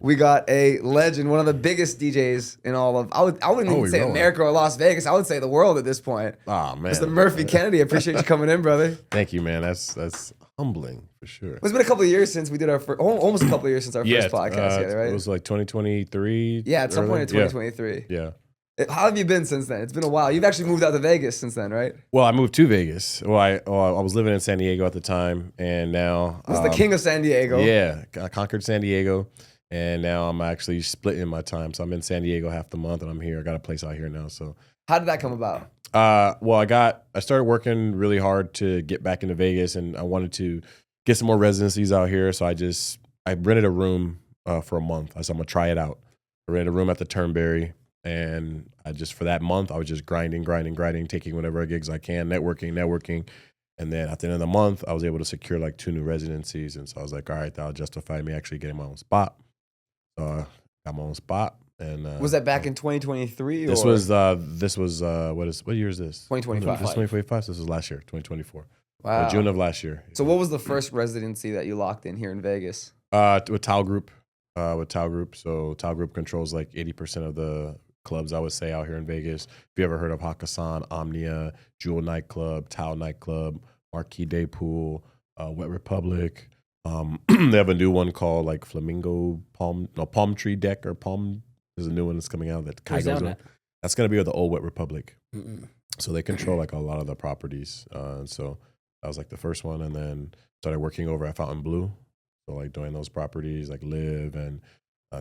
we got a legend, one of the biggest DJs in all of, I wouldn't even say America or Las Vegas. I would say the world at this point. Oh, man. Mr. Murphy Kennedy. I appreciate you coming in, brother. Thank you, man. That's humbling for sure. It's been a couple of years since we did our first, almost a couple of years since our first podcast together, right? It was like 2023. Yeah, at some point in 2023. Yeah. How have you been since then? It's been a while. You've actually moved out to Vegas since then, right? Well, I moved to Vegas. Well, I was living in San Diego at the time, and now I was the king of San Diego. Yeah, I conquered San Diego, and now I'm actually splitting my time. So I'm in San Diego half the month, and I'm here. I got a place out here now. So how did that come about? Well, I started working really hard to get back into Vegas, and I wanted to get some more residencies out here. So I rented a room for a month. I said I'm gonna try it out. I rented a room at the Turnberry. And for that month, I was just grinding, taking whatever gigs I can, networking. And then at the end of the month, I was able to secure like 2 new residencies. And so I was like, all right, that'll justify me actually getting my own spot. So I got my own spot. And was that back in 2023? This was what year is this? 2025. This 2025. So this was last year, 2024. Wow. June of last year. So what was the first residency that you locked in here in Vegas? With Tao Group. So Tao Group controls like 80% of the clubs, I would say, out here in Vegas. If you ever heard of Hakkasan, Omnia, Jewel Nightclub, Tao Nightclub, Marquee Day Pool, Wet Republic. They have a new one called like Flamingo Palm Tree Deck or Palm. There's a new one that's coming out that Kai goes on. That's gonna be with the old Wet Republic. So they control like a lot of the properties. And so that was like the first one, and then started working over at Fountain Blue. So like doing those properties like Live and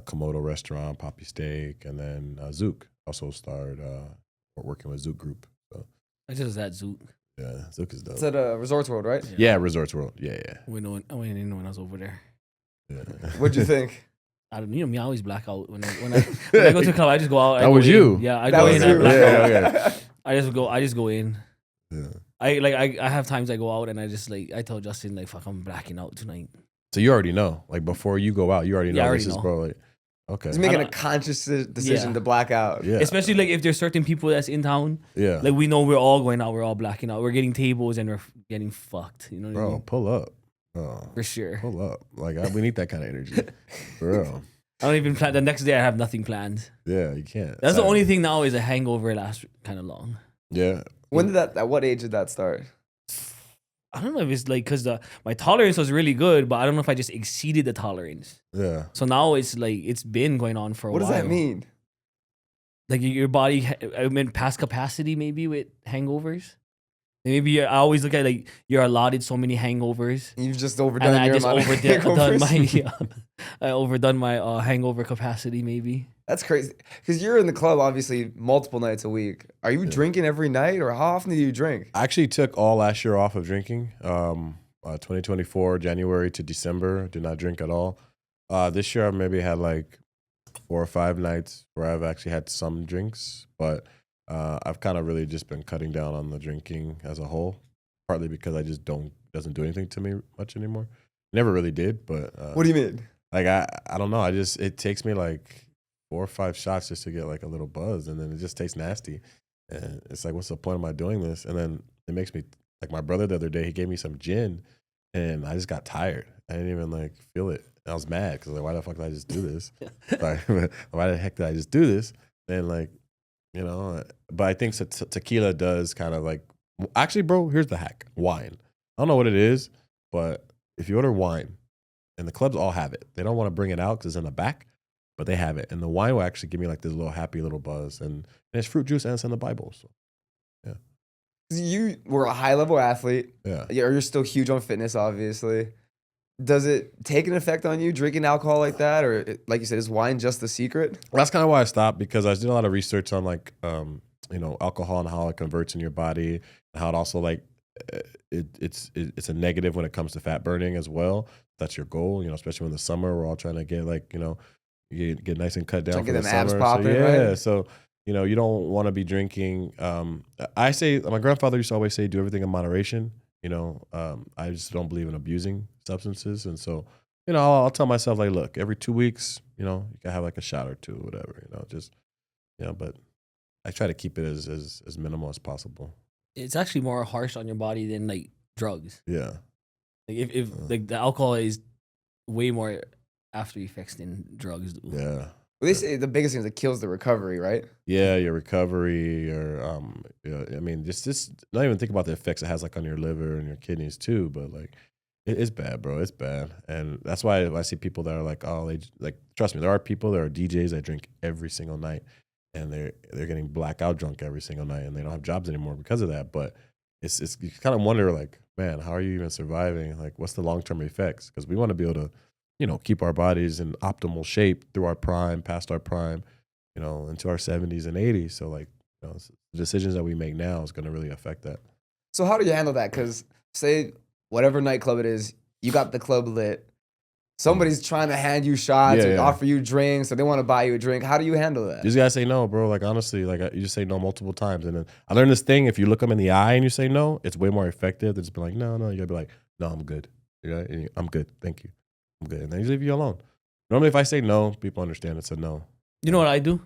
Komodo Restaurant, Poppy Steak, and then Zook. Also started working with Zook Group. So I just was at Zook. Yeah, Zook is dope. It's at Resorts World, right? Yeah, Resorts World. Yeah. I went in when I was over there. Yeah. What'd you think? I don't, me, I always black out when I go to a club. I just go out. That was you. Yeah, I that go was in. you. I black out. Yeah. I just go in. Yeah. I have times I go out and I just I tell Justin like, fuck, I'm blacking out tonight. So you already know, like before you go out, you already know I already this is know. bro. Like, okay. He's making a conscious decision to black out. Yeah. Especially like if there's certain people that's in town. Yeah. Like we know we're all going out, we're all blacking out. We're getting tables and we're getting fucked. You know what I mean? Pull up. Oh, For sure. pull up. Like we need that kind of energy. For real. I don't even plan. The next day I have nothing planned. Yeah, you can't. That's the only thing now is a hangover lasts kind of long. Yeah. When did that? At what age did that start? I don't know if it's like because my tolerance was really good, but I don't know if I just exceeded the tolerance. Yeah. So now it's like it's been going on for a while. What does that mean? Like your body, I mean, past capacity maybe with hangovers. Maybe I always look at like you're allotted so many hangovers. You've just overdone And I your just amount of overdone hangovers. I overdone my hangover capacity maybe. That's crazy. Because you're in the club, obviously, multiple nights a week. Are you drinking every night, or how often do you drink? I actually took all last year off of drinking. 2024, January to December, did not drink at all. This year I maybe had like 4 or 5 nights where I've actually had some drinks, but I've kind of really just been cutting down on the drinking as a whole, partly because I just doesn't do anything to me much anymore. Never really did, but What do you mean? like I don't know. It takes me like 4 or 5 shots just to get like a little buzz, and then it just tastes nasty. And it's like, what's the point of my doing this? And then it makes me like my brother the other day. He gave me some gin, and I just got tired. I didn't even like feel it. And I was mad because like, why the fuck did I just do this? Like, why the heck did I just do this? And like, you know, but I think tequila does kind of like. Actually, bro, here's the hack: wine. I don't know what it is, but if you order wine, and the clubs all have it, they don't want to bring it out because it's in the back. But they have it, and the wine will actually give me like this little happy little buzz, and it's fruit juice and it's in the Bible. So, yeah. You were a high level athlete. Yeah. You're still huge on fitness, obviously. Does it take an effect on you drinking alcohol like that, or like you said, is wine just the secret? Well, that's kind of why I stopped, because I did a lot of research on like alcohol and how it converts in your body, and how it also like it's a negative when it comes to fat burning as well. That's your goal, especially in the summer. We're all trying to get like you get nice and cut down for the summer. Abs popping, right? So you don't want to be drinking. I say my grandfather used to always say, do everything in moderation. I just don't believe in abusing substances, and so I'll tell myself like, look, every 2 weeks, you can have like a shot or two, whatever, but I try to keep it as minimal as possible. It's actually more harsh on your body than like drugs. Yeah. Like if like the alcohol is way more after effects than drugs do. Yeah. Well, they say the biggest thing is it kills the recovery, right? Yeah, your recovery, your I mean, just not even think about the effects it has like on your liver and your kidneys too. But like, it's bad, bro. It's bad, and that's why I see people that are like, oh, they like. Trust me, there are people, there are DJs that drink every single night, and they're getting blackout drunk every single night, and they don't have jobs anymore because of that. But it's you kind of wonder like, man, how are you even surviving? Like, what's the long term effects? Because we want to be able to, keep our bodies in optimal shape through our prime, past our prime, into our 70s and 80s. So like, the decisions that we make now is going to really affect that. So how do you handle that? Because say whatever nightclub it is, you got the club lit. Somebody's trying to hand you shots or offer you drinks, or they want to buy you a drink. How do you handle that? You just gotta say no, bro. Like honestly, like you just say no multiple times, and then I learned this thing: if you look them in the eye and you say no, it's way more effective than just be like, no. You gotta be like, no, I'm good. I'm good. Thank you. I'm good, and then you leave you alone. Normally, if I say no, people understand it's a no. You know what I do?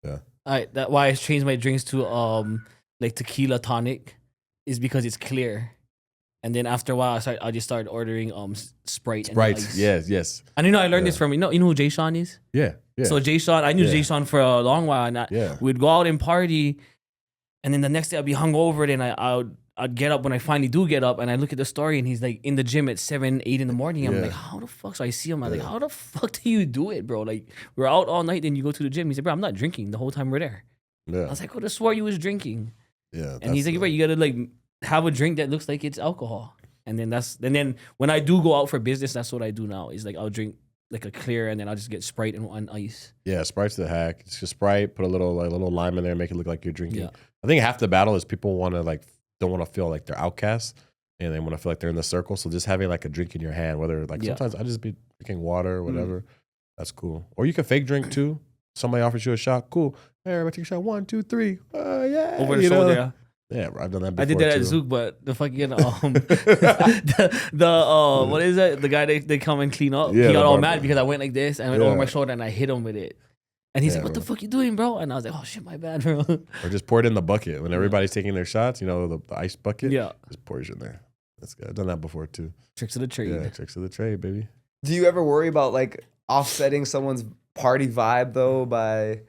Yeah. That's why I changed my drinks to like tequila tonic, is because it's clear. And then after a while, I just started ordering Sprite. Sprite, and ice. yes. And I learned this from you know who Jay Sean is? Yeah. So Jay Sean, I knew Jay Sean for a long while, and we'd go out and party, and then the next day I'd be hungover. Then I'd get up when I finally do get up, and I look at the story, and he's like in the gym at 7, 8 in the morning. I'm like, how the fuck? So I see him. I'm like, how the fuck do you do it, bro? Like we're out all night, then you go to the gym. He said, bro, I'm not drinking the whole time we're there. Yeah. I was like, I could have swore you was drinking. Yeah. And he's like, bro, you gotta like have a drink that looks like it's alcohol. And then when I do go out for business, that's what I do now. Is like I'll drink like a clear, and then I'll just get Sprite and ice. Yeah, Sprite's the hack. It's just Sprite, put a little lime in there, make it look like you're drinking. Yeah. I think half the battle is people don't want to feel like they're outcasts, and they want to feel like they're in the circle. So just having like a drink in your hand, whether sometimes I just be drinking water or whatever, that's cool. Or you can fake drink too. Somebody offers you a shot, cool. Hey, everybody take a shot. 1, 2, 3. Yeah. Over the shoulder. Yeah, I've done that before. I did that too. at Zook, but the fucking what is it? The guy they come and clean up. Yeah, he got all barber. mad because I went like this. I went over my shoulder and I hit him with it. And he's like, "What the fuck you doing, bro?" And I was like, "Oh shit, my bad, bro." Or just pour it in the bucket when everybody's taking their shots. The ice bucket. Yeah, just pour it in there. That's good. I've done that before too. tricks of the trade. Yeah, tricks of the trade, baby. Do you ever worry about like offsetting someone's party vibe though by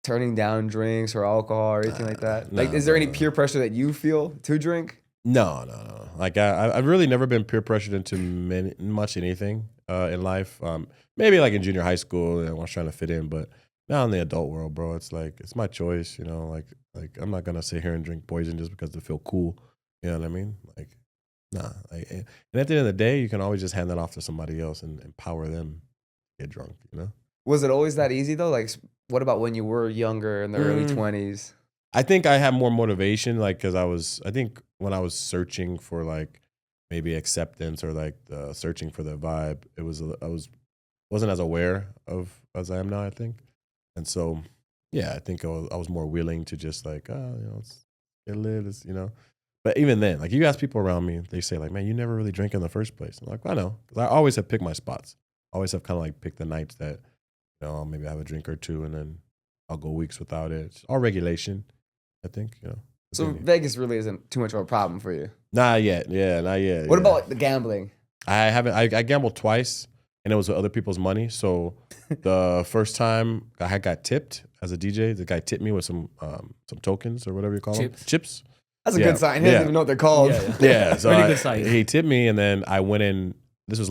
turning down drinks or alcohol or anything like that? Like, is there any peer pressure that you feel to drink? No. Like I've really never been peer pressured into much anything in life. Maybe like in junior high school, I was trying to fit in, but now in the adult world, bro, it's like it's my choice. Like I'm not gonna sit here and drink poison just because to feel cool. You know what I mean? Like, nah. And at the end of the day, you can always just hand that off to somebody else and empower them to get drunk. Was it always that easy though? Like, what about when you were younger in the early 20s? I think I had more motivation, like, because I think when I was searching for like maybe acceptance or like searching for the vibe, wasn't as aware of as I am now, I think. And so, yeah, I think I was more willing to just like, let's get lit, But even then, like you ask people around me, they say like, man, you never really drink in the first place. I'm like, I know, because I always have picked my spots. I always have kind of like picked the nights that, maybe I have a drink or two and then I'll go weeks without it. It's all regulation, I think, So Vegas really isn't too much of a problem for you? Not yet. Yeah, not yet. What about like the gambling? I gambled twice and it was with other people's money. So the first time I got tipped as a DJ, the guy tipped me with some tokens or whatever you call them. Chips. That's a good sign. He doesn't even know what they're called. Yeah. So Really good sign. He tipped me and then I went in. This was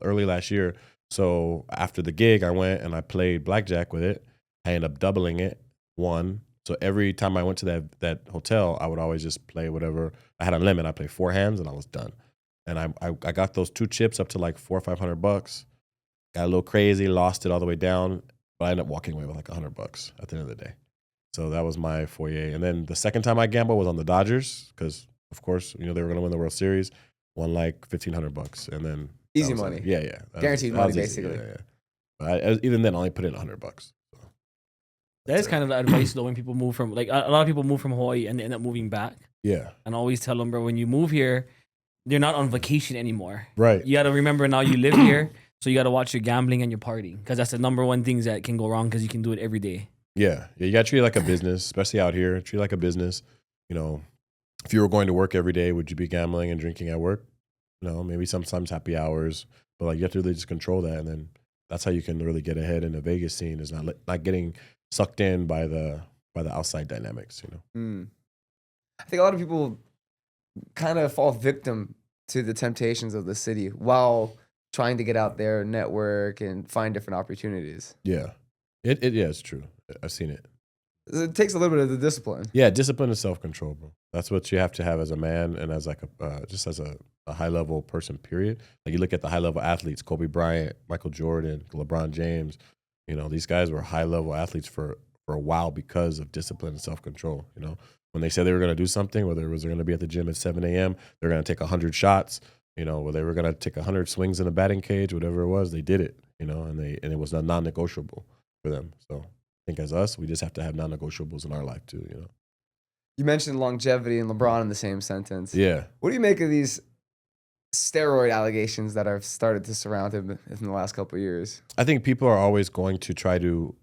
early last year. So after the gig, I went and I played blackjack with it. I ended up doubling it, won. So every time I went to that hotel, I would always just play whatever. I had a limit. I played 4 hands and I was done. And I got those 2 chips up to like $400 or $500. Got a little crazy, lost it all the way down, but I ended up walking away with like $100 at the end of the day. So that was my foyer. And then the second time I gambled was on the Dodgers because, of course, they were going to win the World Series. Won like $1,500, and then easy money. Like, yeah, guaranteed money, basically. Yeah. But even then, I only put in $100. So. That is kind of the advice though when people move from like a lot of people move from Hawaii and they end up moving back. Yeah, and I always tell them, bro, when you move here, you're not on vacation anymore. Right. You got to remember now you live here, so you got to watch your gambling and your partying because that's the number one things that can go wrong because you can do it every day. Yeah, you got to treat it like a business, especially out here. Treat it like a business. If you were going to work every day, would you be gambling and drinking at work? No, maybe sometimes happy hours, But like you have to really just control that, and then that's how you can really get ahead in the Vegas scene. Is not getting sucked in by the outside dynamics. I think a lot of people kind of fall victim to the temptations of the city while trying to get out there, network, and find different opportunities. Yeah, it's true. I've seen it. It takes a little bit of the discipline. Yeah, discipline and self-control, bro. That's what you have to have as a man and as like just as a high-level person, period. Like you look at the high-level athletes, Kobe Bryant, Michael Jordan, LeBron James, these guys were high-level athletes for a while because of discipline and self-control. When they said they were going to do something, whether it was they're going to be at the gym at 7 a.m., they're going to take 100 shots, whether they were going to take 100 swings in a batting cage, whatever it was, they did it, and it was a non-negotiable for them. So I think as us, we just have to have non-negotiables in our life too. You mentioned longevity and LeBron in the same sentence. Yeah. What do you make of these steroid allegations that have started to surround him in the last couple of years? I think people are always going to try to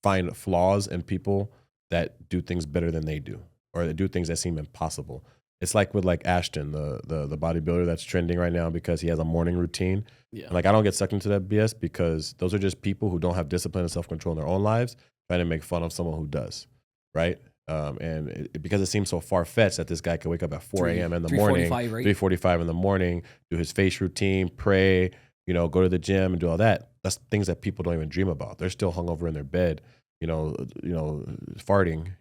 find flaws in people that do things better than they do, or that do things that seem impossible. It's like with like Ashton, the bodybuilder that's trending right now because he has a morning routine. Yeah. Like I don't get sucked into that BS because those are just people who don't have discipline and self-control in their own lives trying to make fun of someone who does, right? Because it seems so far-fetched that this guy can wake up at 4 a.m. in the morning, 3:45 in the morning, do his face routine, pray, go to the gym and do all that. That's things that people don't even dream about. They're still hungover in their bed, farting,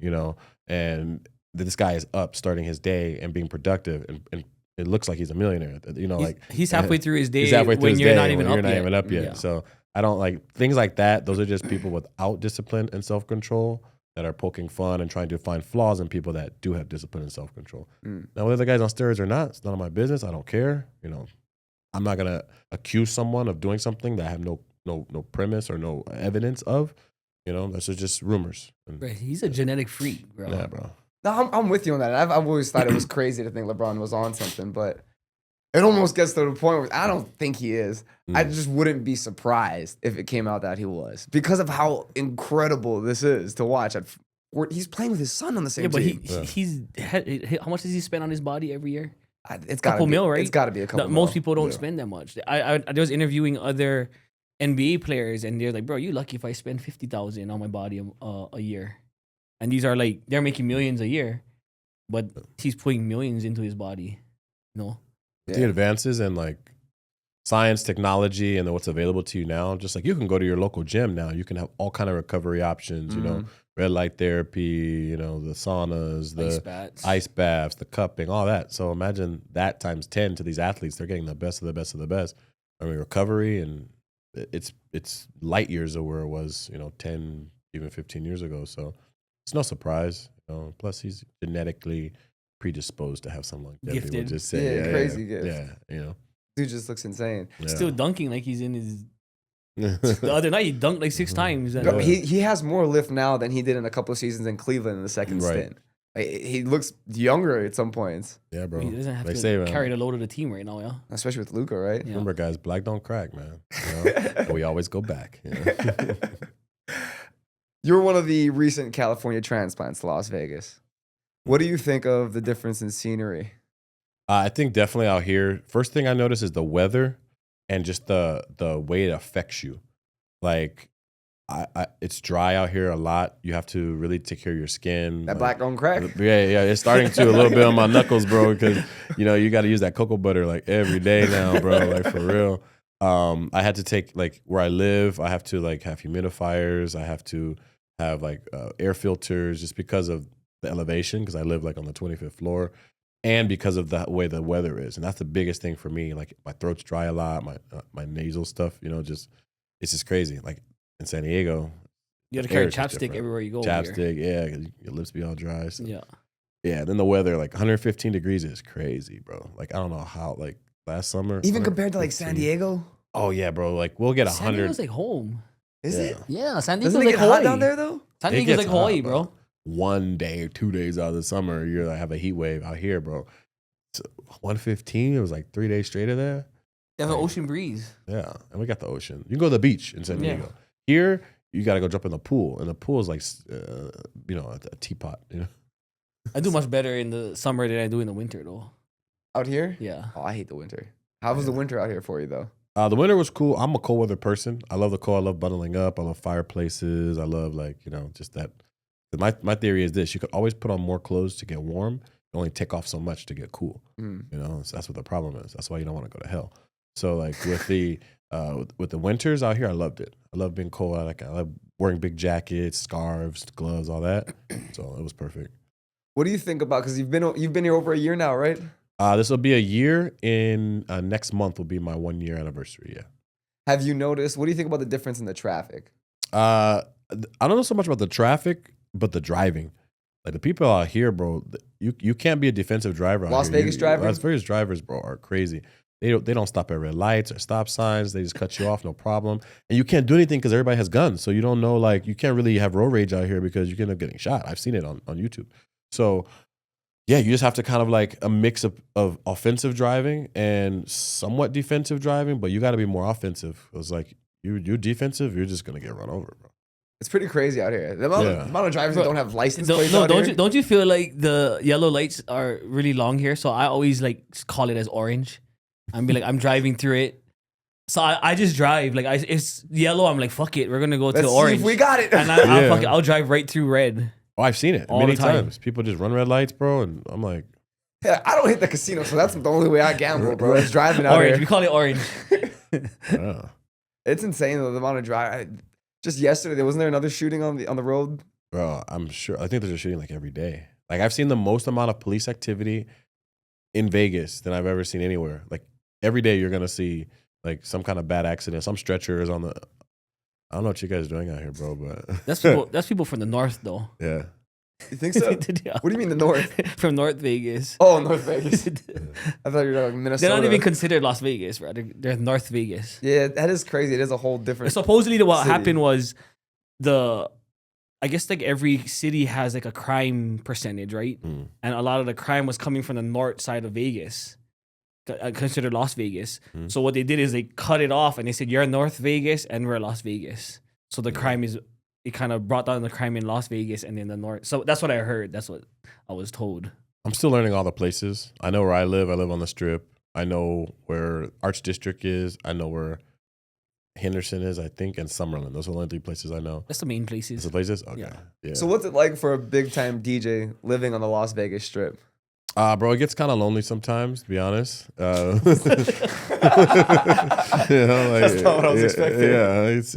and this guy is up starting his day and being productive, and it looks like he's a millionaire. He's halfway through his day when you're not even up yet. Yeah. So I don't like things like that. Those are just people without discipline and self-control that are poking fun and trying to find flaws in people that do have discipline and self-control. Now, whether the guy's on steroids or not, it's none of my business. I don't care. I'm not gonna accuse someone of doing something that I have no premise or no evidence of. That's just rumors. Bro, he's a genetic freak, bro. Yeah, bro. No, I'm with you on that. I've always thought it was crazy to think LeBron was on something, but it almost gets to the point where I don't think he is. I just wouldn't be surprised if it came out that he was because of how incredible this is to watch. He's playing with his son on the same team. How much does he spend on his body every year? It's got to be $2 million, right? It's got to be a couple. Most people don't spend that much. I was interviewing other NBA players, and they're like, "Bro, you lucky if I spend $50,000 on my body a year." And these are like they're making millions a year, but he's putting millions into his body. The advances in like science, technology, and then what's available to you now. Just like you can go to your local gym now, you can have all kind of recovery options. Red light therapy, the saunas, the ice baths, the cupping, all that. So imagine that times 10 to these athletes. They're getting the best of the best of the best. I mean, recovery, and it's light years of where it was, 10, even 15 years ago. So it's no surprise. Plus, he's genetically predisposed to have some longevity. Gifted. We'll just say, crazy gift. Yeah, dude just looks insane. Yeah. Still dunking like he's in his. The other night he dunked like 6 times. No, he has more lift now than he did in a couple of seasons in Cleveland in the second stint. Like, he looks younger at some points. Yeah, bro. He doesn't have to carry the load of the team right now, yeah. Especially with Luka, right? Yeah. Remember, guys, black don't crack, man. We always go back. You're one of the recent California transplants to Las Vegas. What do you think of the difference in scenery? I think definitely out here, first thing I notice is the weather and just the way it affects you. Like, it's dry out here a lot. You have to really take care of your skin. That black don't crack? Yeah. It's starting to a little bit on my knuckles, bro, because, you got to use that cocoa butter like every day now, bro, like for real. I had to take, like, where I live, I have to, like, have humidifiers. I have to have, like, air filters just because of the elevation, because I live, like, on the 25th floor, and because of the way the weather is. And that's the biggest thing for me. Like, my throat's dry a lot, my nasal stuff, it's just crazy. Like, in San Diego, you got to carry chapstick everywhere you go. Chapstick, yeah, your lips be all dry. So. Yeah. Then the weather, like 115 degrees is crazy, bro. Like, I don't know how, like, last summer. Even compared to, like, San Diego? Oh, yeah, bro. Like, we'll get 100. San Diego's like home. Is it? Yeah, San Diego's like Hawaii. Hot down there, though? San Diego's like Hawaii, bro. 1 day or 2 days out of the summer, you're like, have a heat wave out here, bro. So 115, it was like 3 days straight of there. They have an ocean breeze. Yeah, and we got the ocean. You can go to the beach in San Diego. Here, you got to go jump in the pool, and the pool is like, a teapot. I do much better in the summer than I do in the winter, though. Out here? Yeah. Oh, I hate the winter. How was the winter out here for you, though? The winter was cool. I'm a cold weather person. I love the cold. I love bundling up. I love fireplaces. I love just that. My theory is this: you could always put on more clothes to get warm. You only take off so much to get cool. So that's what the problem is. That's why you don't want to go to hell. So like with the winters out here, I loved it. I love being cold. I love wearing big jackets, scarves, gloves, all that. So it was perfect. What do you think about? Because you've been here over a year now, right? This will be a year in next month will be my 1 year anniversary. Yeah. Have you noticed? What do you think about the difference in the traffic? I don't know so much about the traffic, but the driving. Like the people out here, bro, you can't be a defensive driver. Las Vegas drivers? Las Vegas drivers, bro, are crazy. They don't stop at red lights or stop signs. They just cut you off, no problem. And you can't do anything because everybody has guns. So you don't know, like, you can't really have road rage out here because you can end up getting shot. I've seen it on YouTube. So yeah, you just have to kind of like a mix of offensive driving and somewhat defensive driving, but you got to be more offensive. Because like you're defensive, you're just gonna get run over, bro. It's pretty crazy out here. The amount of drivers that don't have license plates don't you feel like the yellow lights are really long here? So I always like call it as orange. I'm be like, I'm driving through it. So I just drive. Like it's yellow. I'm like, fuck it. We're going to go to orange. See if we got it. And I'll drive right through red. Oh, I've seen it many times. People just run red lights, bro. And I'm like. Yeah, I don't hit the casino. So that's the only way I gamble, bro. It's driving out orange. here. We call it orange. Yeah. It's insane, though, the amount of drive. Just yesterday, wasn't there another shooting on the road? Bro, I'm sure. I think there's a shooting like every day. Like I've seen the most amount of police activity in Vegas than I've ever seen anywhere. Like every day you're gonna see like some kind of bad accident. Some stretchers on the. I don't know what you guys are doing out here, bro, but that's people from the north, though. Yeah. You think so? Yeah. What do you mean the north? From North Vegas. Oh, North Vegas. I thought you were like Minnesota. They're not even considered Las Vegas, bro. They're North Vegas. Yeah, that is crazy. It is a whole different. Supposedly, what happened was I guess like every city has like a crime percentage, right? And a lot of the crime was coming from the north side of Vegas, considered Las Vegas. So what they did is they cut it off and they said, you're in North Vegas and we're Las Vegas. So the crime it kind of brought down the crime in Las Vegas and in the north. So that's what I heard. That's what I was told. I'm still learning all the places. I know where I live. I live on the Strip. I know where Arts District is. I know where Henderson is, I think, and Summerlin. Those are the only 3 places I know. That's the main places. That's the places? Okay. Yeah. So what's it like for a big-time DJ living on the Las Vegas Strip? Bro, it gets kind of lonely sometimes, to be honest. That's not what I was expecting. Yeah, it's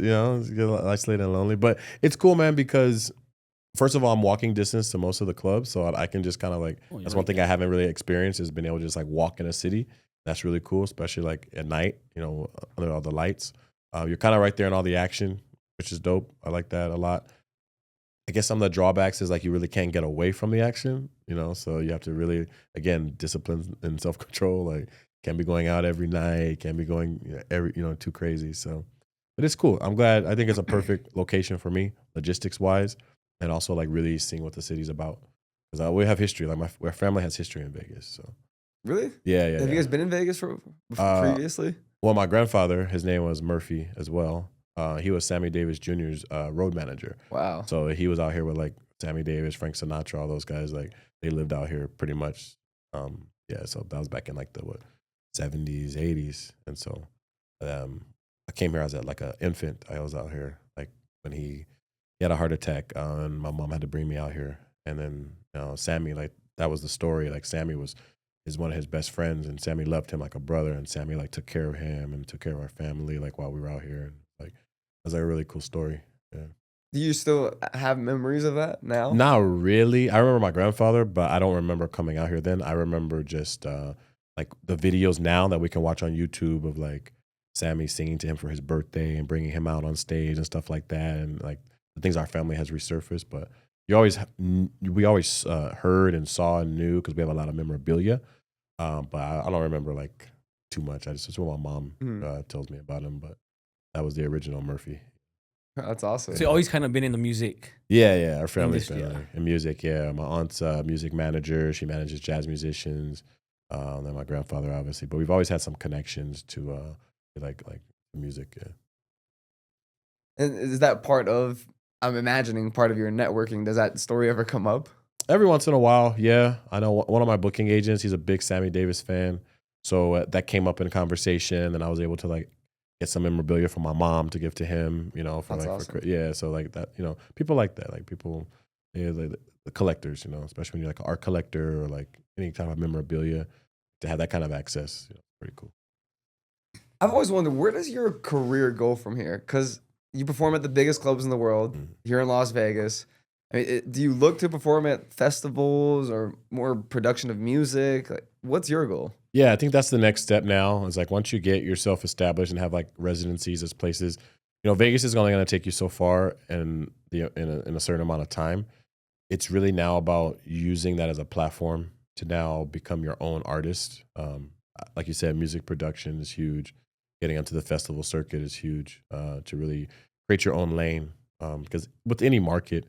get isolated and lonely. But it's cool, man, because first of all, I'm walking distance to most of the clubs. So I can just kind of like, that's one thing I haven't really experienced is being able to just like walk in a city. That's really cool, especially like at night, under all the lights. You're kind of right there in all the action, which is dope. I like that a lot. I guess some of the drawbacks is like you really can't get away from the action, so you have to really, again, discipline and self-control. Like can't be going out every night, can't be going too crazy. So, but it's cool. I'm glad. I think it's a perfect location for me, logistics-wise, and also like really seeing what the city's about. Because we have history. Like my family has history in Vegas. So. Really? Yeah. Have you guys been in Vegas previously? Well, my grandfather, his name was Murphy as well. He was Sammy Davis Jr.'s road manager. Wow. So he was out here with like Sammy Davis, Frank Sinatra, all those guys. Like they lived out here pretty much. So that was back in like the 70s, 80s. And so I came here as like an infant. I was out here like when he had a heart attack and my mom had to bring me out here. And then Sammy, like that was the story. Like Sammy is one of his best friends, and Sammy loved him like a brother, and Sammy like took care of him and took care of our family like while we were out here. And like it was like a really cool story. Yeah. Do you still have memories of that now? Not really. I remember my grandfather, but I don't remember coming out here then. I remember just like the videos now that we can watch on YouTube of like Sammy singing to him for his birthday and bringing him out on stage and stuff like that, and like the things our family has resurfaced. But we always heard and saw and knew because we have a lot of memorabilia. But I don't remember like too much. It's what my mom tells me about him. But that was the original Murphy. That's awesome. So you always kind of been in the music. Yeah. Our family's been in music. Yeah, my aunt's a music manager. She manages jazz musicians. Then my grandfather, obviously. But we've always had some connections to like music. Yeah. And is that part of? I'm imagining part of your networking. Does that story ever come up? Every once in a while, yeah. I know one of my booking agents, he's a big Sammy Davis fan. So that came up in conversation, and I was able to like get some memorabilia for my mom to give to him, you know, for That's like, awesome. yeah. So like that, you know, people like that, like people, yeah, the collectors, you know, especially when you're like an art collector or like any type of memorabilia, to have that kind of access, you know, pretty cool. I've always wondered, where does your career go from here? Because you perform at the biggest clubs in the world here in Las Vegas. I mean, do you look to perform at festivals or more production of music? Like, what's your goal? Yeah, I think that's the next step now. Is like once you get yourself established and have like residencies as places, you know, Vegas is only going to take you so far in a certain amount of time. It's really now about using that as a platform to now become your own artist. Like you said, music production is huge. Getting onto the festival circuit is huge to really create your own lane. Because with any market,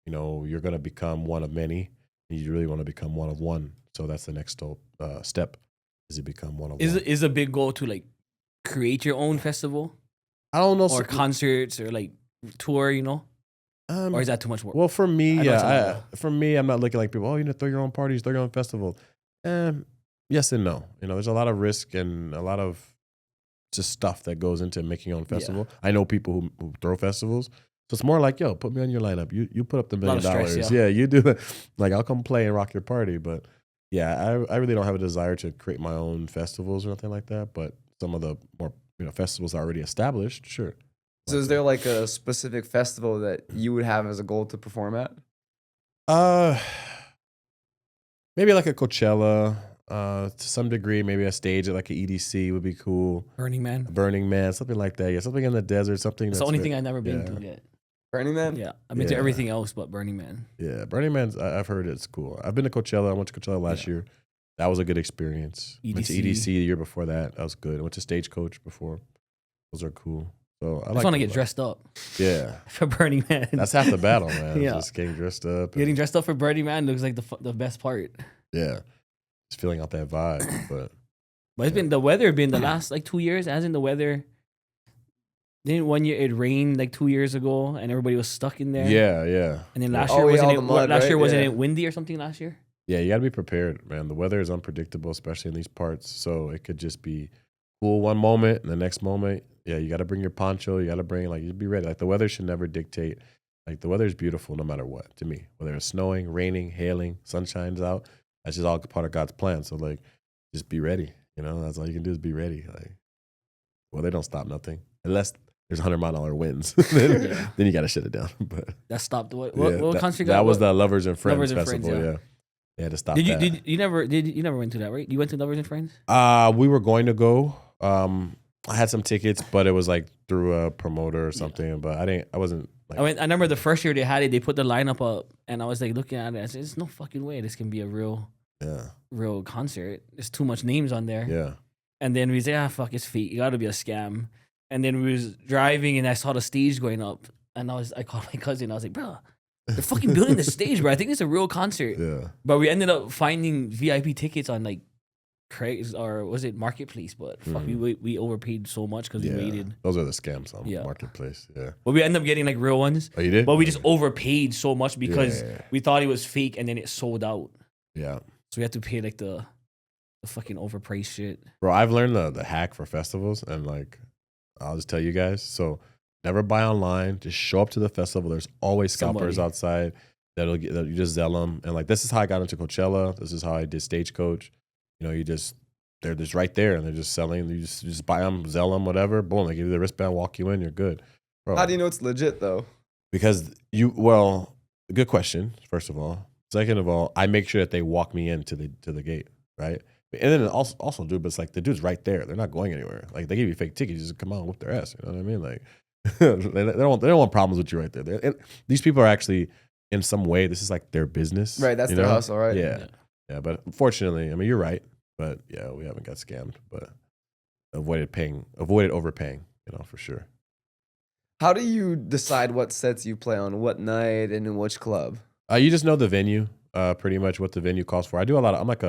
you know, you're going to become one of many, and you really want to become one of one. So that's the next step, is to become one of one. Is a big goal to like create your own festival? I don't know. Or concerts or like tour, you know? Or is that too much work? Well, for me, for me, I'm not looking like people, oh, you know, throw your own parties, throw your own festival. Yes and no. You know, there's a lot of risk and a lot of just stuff that goes into making your own festival. Yeah. I know people who throw festivals. So it's more like, yo, put me on your lineup. You put up the $1 million. Stress, yeah, you do it. Like, I'll come play and rock your party. But yeah, I really don't have a desire to create my own festivals or anything like that. But some of the more, you know, festivals already established, sure. So is there like a specific festival that you would have as a goal to perform at? Maybe like a Coachella. To some degree, maybe a stage at like an EDC would be cool. Burning Man, something like that. Yeah, something in the desert, something. That's the only thing I've never been to yet. Burning Man? Yeah, I've been to everything else but Burning Man. Yeah, Burning Man's, I've heard it's cool. I've been to Coachella. I went to Coachella last year. That was a good experience. Went to EDC the year before that. That was good. I went to Stagecoach before. Those are cool. So I just want to get dressed up. Yeah. For Burning Man. That's half the battle, man. Yeah. Just getting dressed up. Getting dressed up for Burning Man looks like the best part. Yeah. Just feeling out that vibe. But it's been the weather been the last like 2 years, as in the weather. Didn't 1 year it rained like 2 years ago and everybody was stuck in there? Yeah. And then last year wasn't it windy or something last year? Yeah, you gotta be prepared, man. The weather is unpredictable, especially in these parts. So it could just be cool one moment and the next moment. Yeah, you gotta bring your poncho, you gotta bring you be ready. Like the weather should never dictate. Like the weather is beautiful no matter what to me. Whether it's snowing, raining, hailing, sun shines out. That's just all part of God's plan. So like just be ready. You know, that's all you can do is be ready. Like, well, they don't stop nothing. Unless there's 100-mile-an-hour winds. then you got to shut it down. But that stopped what country? That was the Lovers and Friends Festival. Yeah. They had to stop. You never went to that, right? You went to Lovers and Friends? We were going to go. I had some tickets, but it was like through a promoter or something. Yeah. But I wasn't. Like, I remember the first year they had it. They put the lineup up, and I was like looking at it. I said, "There's no fucking way this can be a real concert. There's too much names on there." Yeah. And then we said, fuck, it's fake. It got to be a scam. And then we was driving, and I saw the stage going up, and I called my cousin. I was like, bro, they're fucking building the stage, bro. I think it's a real concert. Yeah. But we ended up finding VIP tickets on like Craig's or was it Marketplace? But fuck, we overpaid so much because we waited. Those are the scams on Marketplace. Yeah. But we ended up getting like real ones. Oh, you did? But we just overpaid so much because we thought it was fake, and then it sold out. Yeah. So we had to pay like the fucking overpriced shit. Bro, I've learned the hack for festivals, and like I'll just tell you guys. So never buy online. Just show up to the festival. There's always scalpers outside that you just Zell them. And like this is how I got into Coachella. This is how I did Stagecoach. You know, they're just right there, and they're just selling. You just buy them, Zell them, whatever. Boom, they give you the wristband, walk you in, you're good. Bro, how do you know it's legit though? Because good question. First of all, second of all, I make sure that they walk me into the gate, right? And then also, dude, but it's like the dude's right there. They're not going anywhere. Like they give you fake tickets, you just come out and whoop their ass. You know what I mean? Like they don't want problems with you right there. And these people are actually in some way. This is like their business, right? That's their hustle, right? Yeah. But unfortunately, I mean, you're right. But yeah, we haven't got scammed. But avoided overpaying. You know, for sure. How do you decide what sets you play on, what night, and in which club? You just know the venue, pretty much what the venue calls for. I do a lot of. I'm like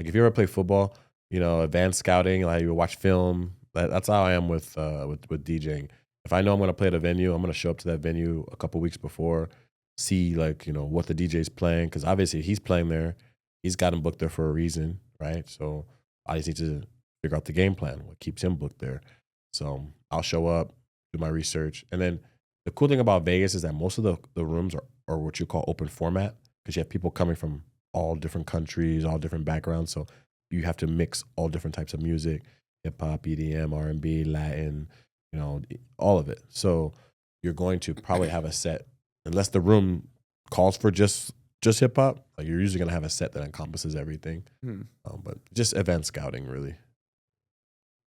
if you ever play football, you know, advanced scouting, like you watch film. That's how I am with DJing. If I know I'm going to play at a venue, I'm going to show up to that venue a couple weeks before, see like, you know, what the DJ's playing. Because obviously he's playing there. He's got him booked there for a reason, right? So I just need to figure out the game plan, what keeps him booked there. So I'll show up, do my research. And then the cool thing about Vegas is that most of the rooms are what you call open format, because you have people coming from all different countries, all different backgrounds. So you have to mix all different types of music, hip hop, EDM, R&B, Latin, all of it. So you're going to probably have a set, unless the room calls for just hip hop. Like you're usually gonna have a set that encompasses everything. But just event scouting, really.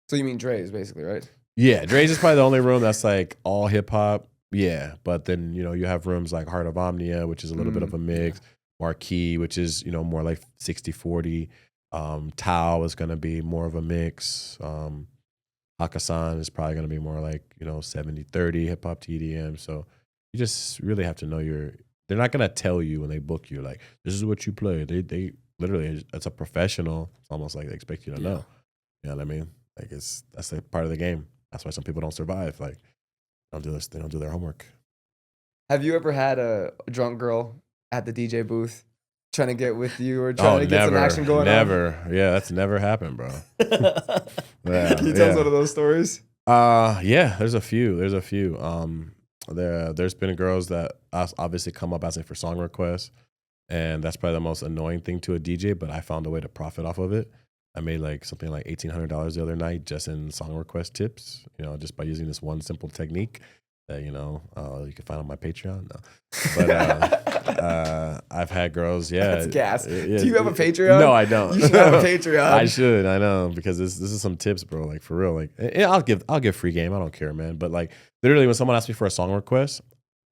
So you mean Dre's basically, right? Yeah, Dre's is probably the only room that's like all hip hop. Yeah, but then you have rooms like Heart of Omnia, which is a little bit of a mix. Marquee, which is more like 60-40. Tao is gonna be more of a mix. Hakkasan is probably gonna be more like 70-30 hip hop to EDM. So you just really have to know they're not gonna tell you when they book you like this is what you play. They literally, it's a professional. It's almost like they expect you to know. You know what I mean? Like that's a part of the game. That's why some people don't survive. Like they don't do their homework. Have you ever had a drunk girl at the DJ booth trying to get with you or trying to get some action going on? Never. Yeah, that's never happened, bro. Can you tell us one of those stories? Yeah, there's a few. There's been girls that obviously come up asking for song requests, and that's probably the most annoying thing to a DJ, but I found a way to profit off of it. I made something like $1,800 the other night just in song request tips, just by using this one simple technique that, you can find on my Patreon. No. But I've had girls, That's gas. Do you have a Patreon? No, I don't. You should have a Patreon. I should, I know, because this is some tips, bro, like for real. Like I'll give free game. I don't care, man. But like literally when someone asks me for a song request,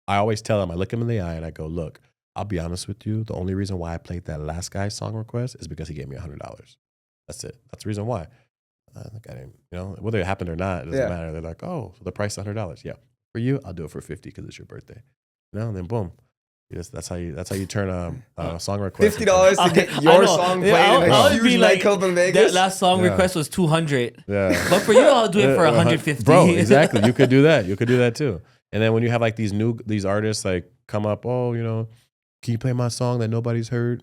I always tell them, I look them in the eye and I go, look, I'll be honest with you. The only reason why I played that last guy's song request is because he gave me $100. That's it. That's the reason why. I think I didn't, whether it happened or not, it doesn't matter. They're like, oh, so the price is $100. Yeah. For you, I'll do it for $50 because it's your birthday. And then boom. That's how you turn a song request. $50 to get your song played in a huge nightclub in Vegas. That last song request was $200. Yeah. But for you, I'll do it for $150. Bro, exactly. You could do that. You could do that too. And then when you have like these artists like come up, oh, can you play my song that nobody's heard?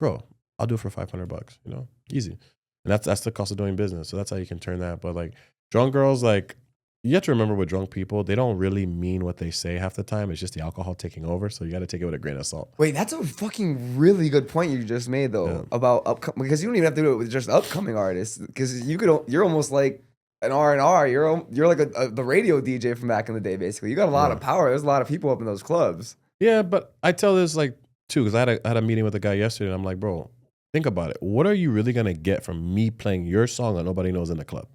Bro, I'll do it for $500. Easy. And that's the cost of doing business. So that's how you can turn that. But like drunk girls, like you have to remember with drunk people, they don't really mean what they say half the time. It's just the alcohol taking over. So you got to take it with a grain of salt. Wait, that's a fucking really good point you just made though about because you don't even have to do it with just upcoming artists because you're almost like an R&R. You're like the radio DJ from back in the day. Basically, you got a lot of power. There's a lot of people up in those clubs. Yeah, but I tell this like too because I had a meeting with a guy yesterday, and I'm like, bro, think about it. What are you really gonna get from me playing your song that nobody knows in the club?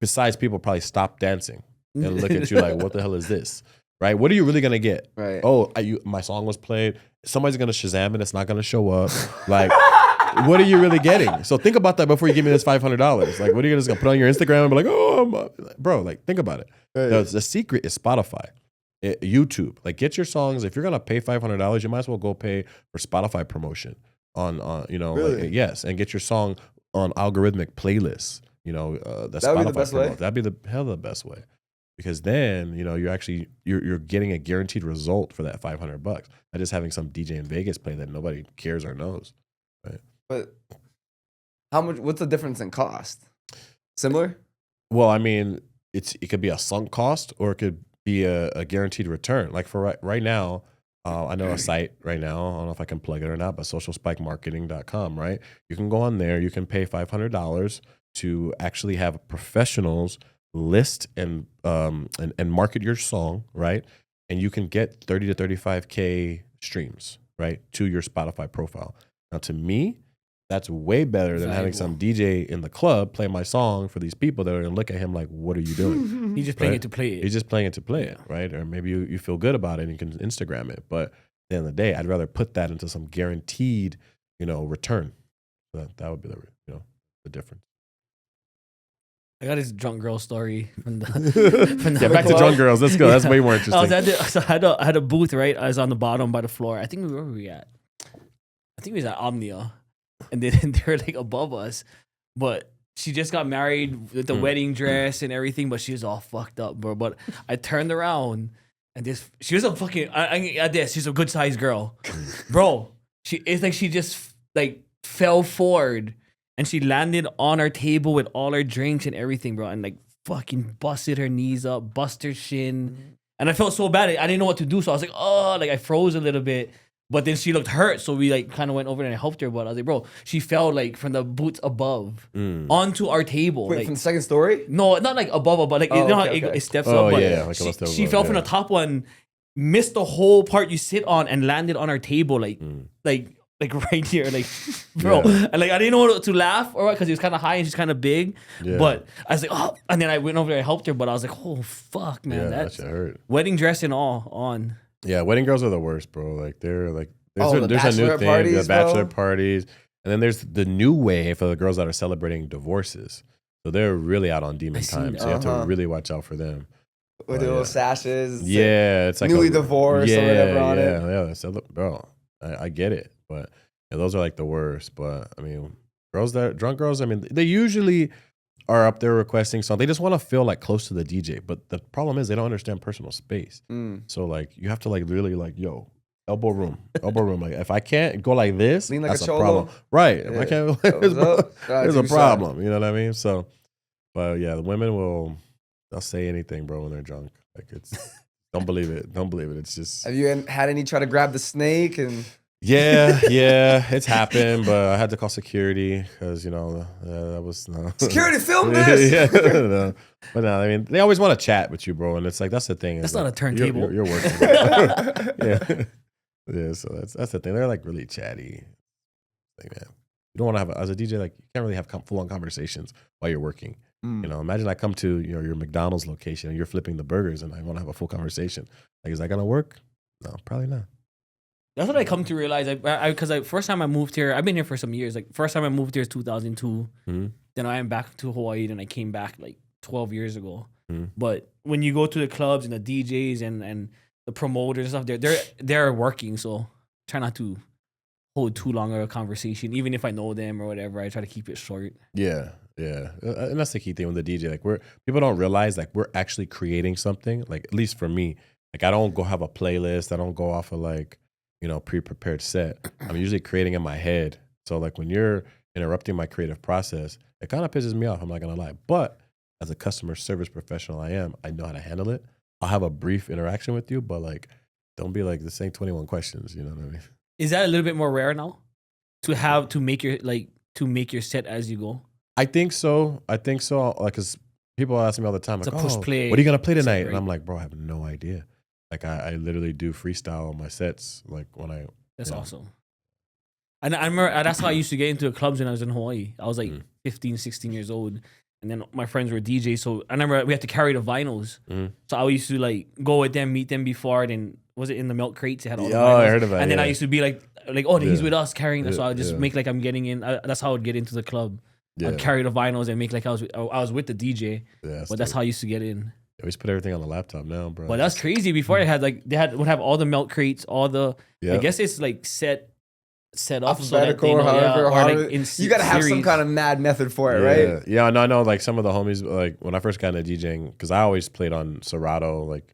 Besides, people probably stop dancing and look at you like, what the hell is this? Right? What are you really gonna get? Right. Oh, my song was played. Somebody's gonna Shazam it. It's not gonna show up. Like, what are you really getting? So think about that before you give me this $500. Like, what are you just gonna put on your Instagram and be like, oh, bro? Like, think about it. Right. The secret is Spotify, YouTube. Like, get your songs. If you're gonna pay $500, you might as well go pay for Spotify promotion on Really? like, yes, and get your song on algorithmic playlists. That would be the best way. That'd be the hell of the best way, because then you're getting a guaranteed result for that $500. Not just having some DJ in Vegas play that nobody cares or knows. Right? But how much? What's the difference in cost? Similar? Well, I mean, it could be a sunk cost or it could be a guaranteed return. Like for right now, I know a site right now. I don't know if I can plug it or not, but socialspikemarketing.com. Right? You can go on there. You can pay $500 to actually have professionals list and market your song, right? And you can get 30 to 35K streams, right, to your Spotify profile. Now, to me, that's way better than having some DJ in the club play my song for these people that are going to look at him like, what are you doing? He's just playing it to play it. He's just playing it to play it, right? Or maybe you feel good about it and you can Instagram it. But at the end of the day, I'd rather put that into some guaranteed, return. That would be the difference. I got this drunk girl story from the back to drunk girls. Let's go. That's way more interesting. I had a booth, right? I was on the bottom by the floor. I think where were we at? I think we was at Omnia, and then they were like above us. But she just got married with the wedding dress and everything, but she was all fucked up, bro. But I turned around and she was a fucking she's a good sized girl, bro. She just fell forward. And she landed on our table with all our drinks and everything, bro. And fucking busted her knees up, bust her shin. And I felt so bad. I didn't know what to do. So I was like, oh, like I froze a little bit. But then she looked hurt. So we like kind of went over and I helped her. But I was like, bro, she fell like from the boots above onto our table. Wait, like, from the second story? No, not like above, but like, you know how it steps up? But yeah. Like she fell from the top one, missed the whole part you sit on and landed on our table. Like right here, like, bro. And like, I didn't know to laugh or what, because he was kind of high and she's kind of big. Yeah. But I was like, oh. And then I went over there and helped her. But I was like, oh, fuck, man. That shit hurt. Wedding dress and all on. Yeah, wedding girls are the worst, bro. Like, they're like, there's the a new thing, parties, the bachelor parties. And then there's the new wave for the girls that are celebrating divorces. So they're really out on demon time. So you have to really watch out for them. With the little sashes. Yeah, it's like newly divorced or whatever on it. Yeah, so, bro, I get it. But those are like the worst. But I mean, drunk girls, I mean, they usually are up there requesting something. They just want to feel like close to the DJ. But the problem is they don't understand personal space. So like you have to like really like, yo, elbow room. Like if I can't go like this, lean like that's a problem. Right. If I can't, there's a problem. You know what I mean? So, but yeah, the women they'll say anything, bro, when they're drunk. Like don't believe it. It's just. Have you had any try to grab the snake and? Yeah, it's happened, but I had to call security because that was no. Security, film this. No. But no, I mean they always want to chat with you, bro, and it's like that's the thing. That's not a turntable. You're working. Yeah. So that's the thing. They're like really chatty. Like, man, you don't want to have as a DJ, like you can't really have full on conversations while you're working. Imagine I come to your McDonald's location and you're flipping the burgers, and I want to have a full conversation. Like, is that gonna work? No, probably not. That's what I come to realize. Because first time I moved here, I've been here for some years. Like first time I moved here is 2002. Then I am back to Hawaii. Then I came back like 12 years ago. But when you go to the clubs and the DJs and the promoters and stuff, they're working. So try not to hold too long of a conversation, even if I know them or whatever. I try to keep it short. Yeah. And that's the key thing with the DJ. Like people don't realize like we're actually creating something. Like at least for me, like I don't go have a playlist. I don't go off of like pre-prepared set. I'm usually creating in my head. So like when you're interrupting my creative process, it kind of pisses me off. I'm not gonna lie. But as a customer service professional I know how to handle it. I'll have a brief interaction with you, but like don't be like the same 21 questions. You know what I mean? Is that a little bit more rare now? To make your set as you go? I think so. Like, cause people ask me all the time, like, push play. What are you gonna play tonight? And I'm like, bro, I have no idea. Like I literally do freestyle on my sets. Like when that's awesome. And I remember that's how I used to get into the clubs when I was in Hawaii. I was like 15, 16 years old. And then my friends were DJs. So I remember we had to carry the vinyls. So I used to like go with them, meet them before. Then was it in the milk crates? They had all the vinyls. I heard about it. And then I used to be like, oh, he's with us carrying them. So I would just make like I'm getting in. That's how I would get into the club. I'd carry the vinyls and make like I was with the DJ. But that's how I used to get in. We just put everything on the laptop now, bro. But that's crazy. Before would have all the milk crates, all the. I guess it's like set up so that they know, you gotta have some kind of mad method for it, right? Yeah, I know. Like some of the homies, like when I first got into DJing, because I always played on Serato, like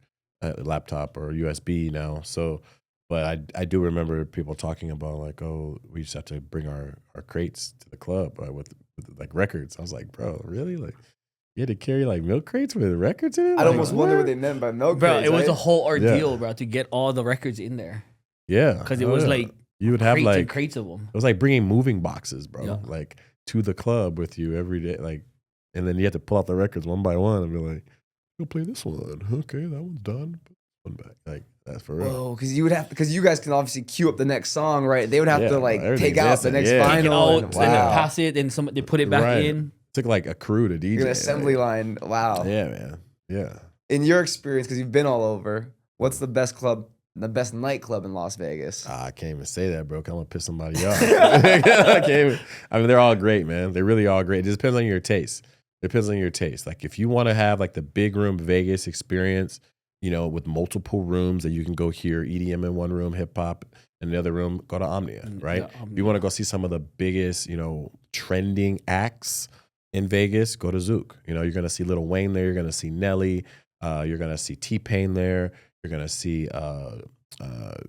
laptop or USB now. So, but I do remember people talking about like, oh, we just have to bring our crates to the club with like records. I was like, bro, really? Like. You had to carry like milk crates with records in it? I'd almost wonder what they meant by milk bro, crates. It was a whole ordeal, bro, to get all the records in there. Yeah. Because it was like you would have like crates of them. It was like bringing moving boxes, bro, like to the club with you every day. Like, and then you had to pull out the records one by one and be like, go play this one. Okay, that one's done. Put this one back. Like, that's for real. Oh, because you guys can obviously queue up the next song, right? They would have to like take out the next vinyl. Take it out, and then pass it, and they put it back in. Took like a crew to DJ. An assembly line. Wow. Yeah, man. Yeah. In your experience, because you've been all over, what's the best club, the best nightclub in Las Vegas? I can't even say that, bro. I'm gonna piss somebody off. I mean, they're all great, man. They're really all great. It just depends on your taste. Like if you want to have like the big room Vegas experience, with multiple rooms that you can go hear EDM in one room, hip hop in the other room, go to Omnia, right? Yeah, Omnia. If you want to go see some of the biggest, trending acts in Vegas, go to Zouk. You're going to see Lil Wayne there. You're going to see Nelly. You're going to see T-Pain there. You're going to see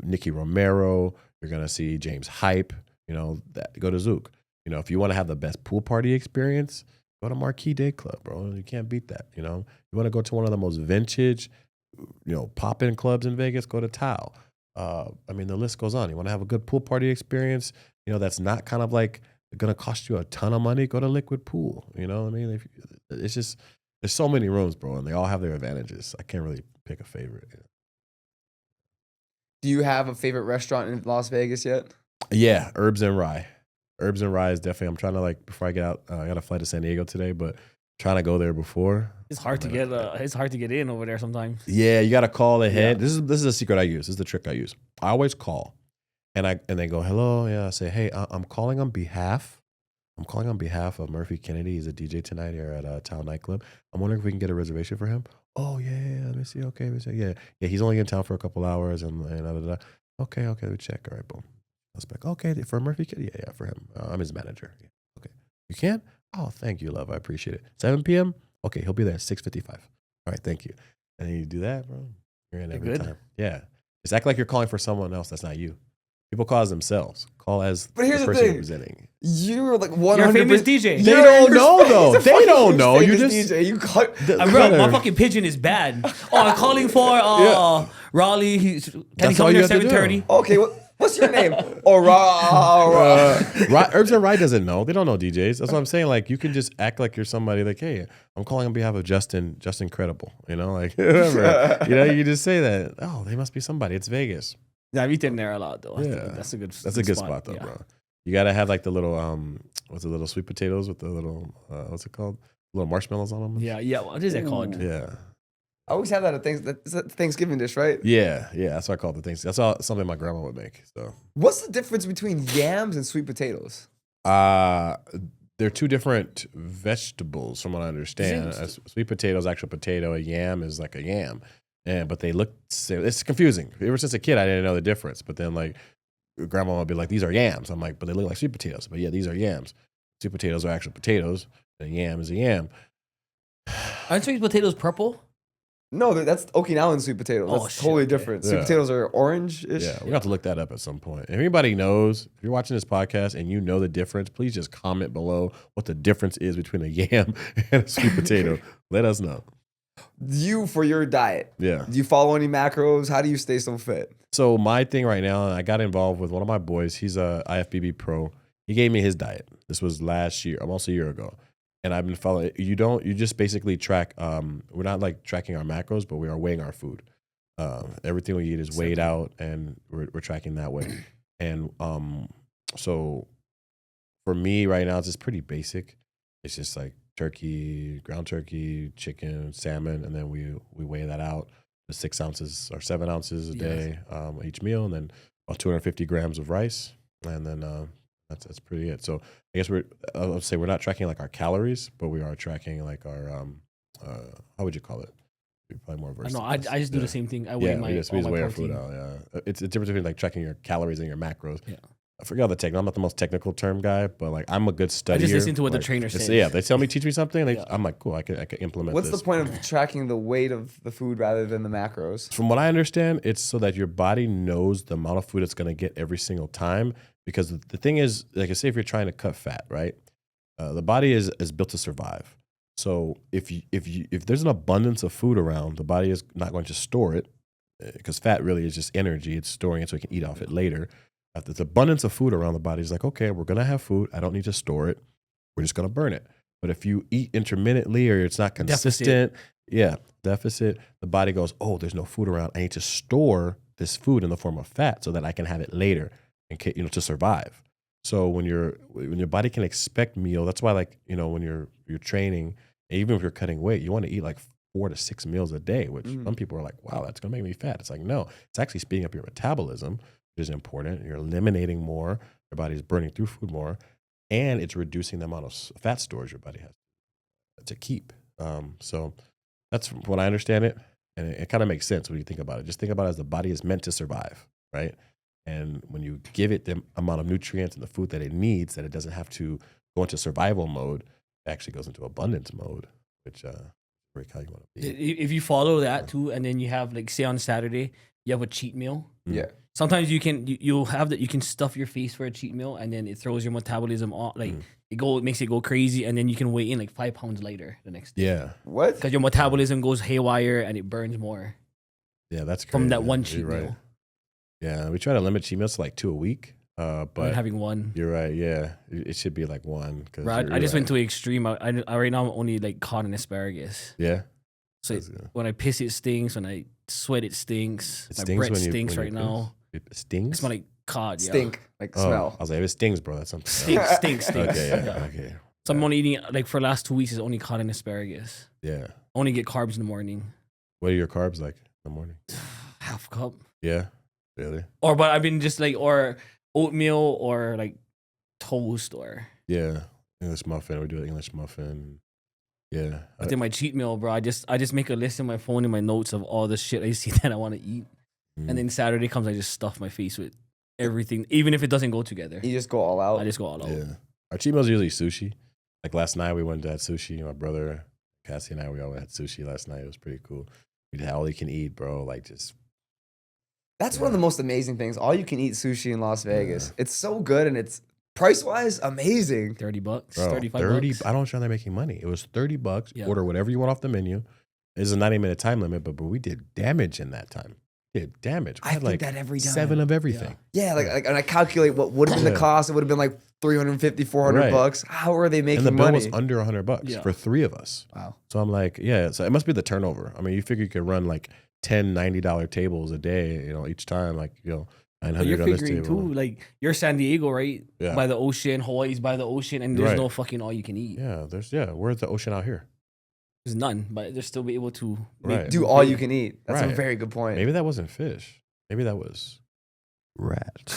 Nicky Romero. You're going to see James Hype. Go to Zouk. If you want to have the best pool party experience, Go to Marquee Day Club, bro. You can't beat that. You want to go to one of the most vintage, pop-in clubs in Vegas, go to Tao. The list goes on. You want to have a good pool party experience, that's not kind of like going to cost you a ton of money, go to Liquid Pool. You know what I mean? It's just, there's so many rooms, bro, and they all have their advantages. I can't really pick a favorite. Do you have a favorite restaurant in Las Vegas yet? Yeah, Herbs and Rye. Herbs and Rye is definitely, I'm trying to before I get out, I got a flight to San Diego today, but trying to go there before. It's hard to get in over there sometimes. Yeah, you got to call ahead. Yeah. This is a secret I use. This is the trick I use. I always call, and they go, hello. Yeah, I say, hey, I'm calling on behalf of Murphy Kennedy. He's a DJ tonight here at Town Nightclub. I'm wondering if we can get a reservation for him. Oh yeah. Let me see. Okay, let me see. Yeah. He's only in town for a couple hours, and Okay, we check. All right, boom. I was like, okay, for Murphy Kennedy. Yeah, for him. I'm his manager. Yeah. Okay, you can. Oh, thank you, love. I appreciate it. 7 p.m. Okay, he'll be there at 6:55. All right, thank you. And you do that, bro. You're in every time. Yeah. Just act like you're calling for someone else that's not you. People call as themselves. Call as but here's the the person thing. Representing. You're like 100%. You're a famous DJ. They don't know, though. They don't know. You just DJ. You call, bro, my fucking pigeon is bad. Oh, I'm calling for Raleigh. Can he come here at 7:30? Okay, what's your name? Herbs and Rye doesn't know. They don't know DJs. That's what I'm saying. Like, you can just act like you're somebody. Like, hey, I'm calling on behalf of Justin Credible. Whoever. You just say that. Oh, they must be somebody. It's Vegas. Yeah, I've eaten there a lot though. Yeah, that's a good. That's a good spot though, bro. You gotta have like the little what's the little sweet potatoes with the little what's it called? Little marshmallows on them. Yeah. What is it called? Yeah. I always have that at Thanksgiving dish, right? Yeah. That's what I call it, the things. That's something my grandma would make. So. What's the difference between yams and sweet potatoes? They're two different vegetables, from what I understand. A sweet potato is actual potato. A yam is like a yam. But they look, it's confusing. Ever since a kid, I didn't know the difference. But then, grandma would be like, these are yams. I'm like, but they look like sweet potatoes. But yeah, these are yams. Sweet potatoes are actual potatoes. And a yam is a yam. Aren't sweet potatoes purple? No, that's Okinawan sweet potatoes. That's totally different. Sweet potatoes are orange-ish. Yeah, we're going to have to look that up at some point. If anybody knows, if you're watching this podcast and you know the difference, please just comment below what the difference is between a yam and a sweet potato. Let us know. You, for your diet, do you follow any macros? How do you stay so fit? So my thing right now, I got involved with one of my boys. He's a IFBB pro. He gave me his diet. This was last year, almost a year ago. And I've been following. You just basically track. We're not like tracking our macros, but we are weighing our food. Everything we eat is weighed out, and we're tracking that way. And so for me right now, it's just pretty basic. It's just like turkey, ground turkey, chicken, salmon, and then we weigh that out. The 6 ounces or 7 ounces a day each meal, and then about 250 grams of rice, and then that's pretty it. So I guess I would say we're not tracking like our calories, but we are tracking like our how would you call it? Probably more versatile. I just do the same thing. I weigh we just weigh our food out. Yeah, it's the difference between like tracking your calories and your macros. Yeah. I forgot the technical. I'm not the most technical term guy, but like I'm a good studier. I just listen to what the trainer says. Yeah, they teach me something. I'm like, cool. I can implement. What's the point of tracking the weight of the food rather than the macros? From what I understand, it's so that your body knows the amount of food it's going to get every single time. Because the thing is, like I say, if you're trying to cut fat, right? The body is built to survive. So if there's an abundance of food around, the body is not going to store it because fat really is just energy. It's storing it so we can eat off it later. If there's abundance of food around, the body's like, okay, we're going to have food. I don't need to store it. We're just going to burn it. But if you eat intermittently or it's not consistent, deficit, the body goes, oh, there's no food around. I need to store this food in the form of fat so that I can have it later and to survive. So when your body can expect meal, that's why when you're training, even if you're cutting weight, you want to eat like 4 to 6 meals a day, which some people are like, wow, that's going to make me fat. It's like, no, it's actually speeding up your metabolism, which is important. You're eliminating more. Your body's burning through food more, and it's reducing the amount of fat storage your body has to keep. So that's what I understand it. And it kind of makes sense when you think about it. Just think about it as the body is meant to survive, right? And when you give it the amount of nutrients and the food that it needs, that it doesn't have to go into survival mode, it actually goes into abundance mode, which how you want to be. If you follow that too, and then you have like say on Saturday, you have a cheat meal. Yeah. Sometimes you can stuff your face for a cheat meal, and then it throws your metabolism off. Like it makes it go crazy, and then you can weigh in like 5 pounds lighter the next day. Yeah. What? Because your metabolism goes haywire and it burns more. Yeah, that's crazy. From that one cheat You're meal. Right. Yeah, we try to limit cheat meals to like 2 a week. But having one. You're right. Yeah, it should be like one. Right. I just went to an extreme. I right now I'm only like caught in asparagus. Yeah. So when I piss, it stinks. When I sweat, it stinks. It My stings breath when you- stinks when right you now. It stings. It smells like cod. Yeah. Stink. Like Oh, smell. I was like, if it stings, bro, that's something. Stinks. Okay. Yeah. Okay. So I'm only eating like for the last 2 weeks is only caught in asparagus. Yeah. Only get carbs in the morning. What are your carbs like in the morning? Half cup. Yeah. Really? But I've been just like or oatmeal or like toast or. Yeah. English muffin. We do an English muffin. Yeah. But then my cheat meal, bro, I just make a list in my phone in my notes of all the shit I see that I want to eat. And then Saturday comes, I just stuff my face with everything, even if it doesn't go together. You just go all out. I just go all out. Yeah. Our cheat meals are usually sushi. Like last night, we went to have sushi. My brother, Cassie, and I, we all had sushi last night. It was pretty cool. We did all you can eat, bro. Like just. That's one of the most amazing things. All you can eat sushi in Las Vegas. It's so good and it's price wise amazing. $30, Bro, 35 30, bucks. I don't understand they're making money. It was $30. Yeah. Order whatever you want off the menu. There's a 90-minute time limit, but we did damage in that time. We did damage. We I had think like that every time. 7 of everything. Yeah, like and I calculate what would have been the cost. It would have been like 350, 400 Right. bucks. How are they making And the bill money? was under $100 Yeah. for 3 of us. Wow. So I'm like, yeah, so it must be the turnover. I mean, you figure you could run like 10 $90 tables a day, each time, like, But 900 you're on this figuring table. too, like you're San Diego, right? Yeah. By the ocean, Hawaii's by the ocean, and there's Right. no fucking all you can eat. Where's the ocean out here? There's none, but they'll still be able to make, Right. Do all you can eat. That's a Right. very good point. Maybe that wasn't fish. Maybe that was rat.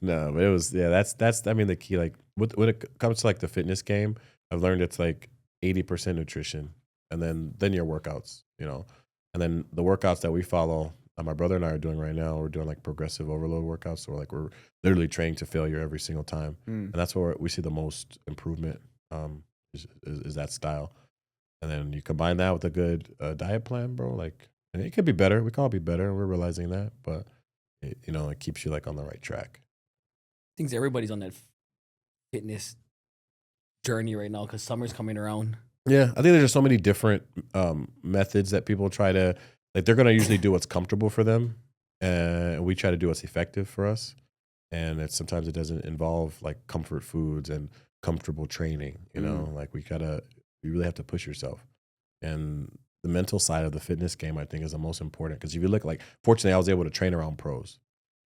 No, but it was, that's I mean, the key, like when it comes to like the fitness game, I've learned it's like 80% nutrition and then your workouts, and then the workouts that we follow, my brother and I are doing right now, we're doing like progressive overload workouts. So we're literally training to failure every single time. And that's where we see the most improvement, is that style. And then you combine that with a good diet plan, bro, like, and it could be better. We can all be better, and we're realizing that. But it keeps you like on the right track. I think everybody's on that fitness journey right now because summer's coming around. Yeah, I think there's just so many different methods that people try to like. They're gonna usually do what's comfortable for them, and we try to do what's effective for us. And sometimes it doesn't involve like comfort foods and comfortable training. Like you really have to push yourself. And the mental side of the fitness game, I think, is the most important. Because if you look, like, fortunately, I was able to train around pros,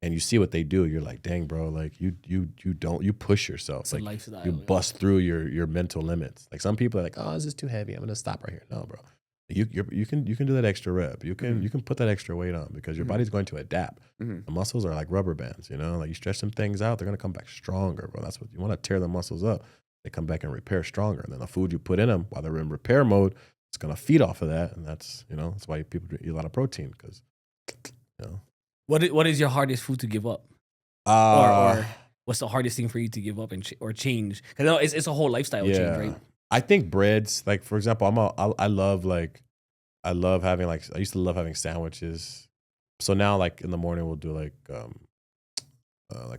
and you see what they do. You're like, dang, bro, like you push yourself. It's a Like lifestyle. you bust through your mental limits. Like some people are like, oh, this is too heavy. I'm gonna stop right here. No, bro, you can do that extra rep. You can put that extra weight on because your body's going to adapt. The muscles are like rubber bands. Like you stretch some things out, they're gonna come back stronger, bro. That's what you want to tear the muscles up. They come back and repair stronger. And then the food you put in them while they're in repair mode, it's gonna feed off of that, and that's why people eat a lot of protein because What is your hardest food to give up? Or what's the hardest thing for you to give up or change? Because it's a whole lifestyle change, right? I think breads, like for example, I love having I used to love having sandwiches. So now like in the morning we'll do like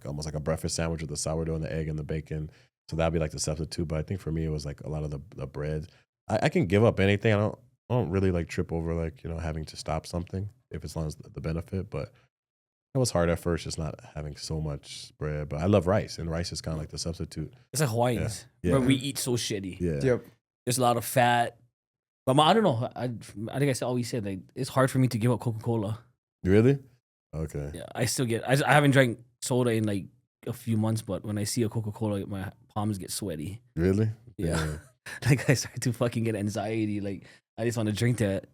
almost like a breakfast sandwich with the sourdough and the egg and the bacon. So that'd be like the substitute. But I think for me it was like a lot of the bread. I can give up anything. I don't really like trip over like having to stop something if as long as the benefit. But it was hard at first just not having so much bread. But I love rice, and rice is kind of like the substitute. It's like Hawaiians, where we eat so shitty. Yeah. Yep. There's a lot of fat. But I don't know. I think I always said like it's hard for me to give up Coca-Cola. Really? Okay. Yeah, I still get. I haven't drank soda in like a few months, but when I see a Coca-Cola, my palms get sweaty. Really? Yeah. Like I start to fucking get anxiety. Like I just want to drink that.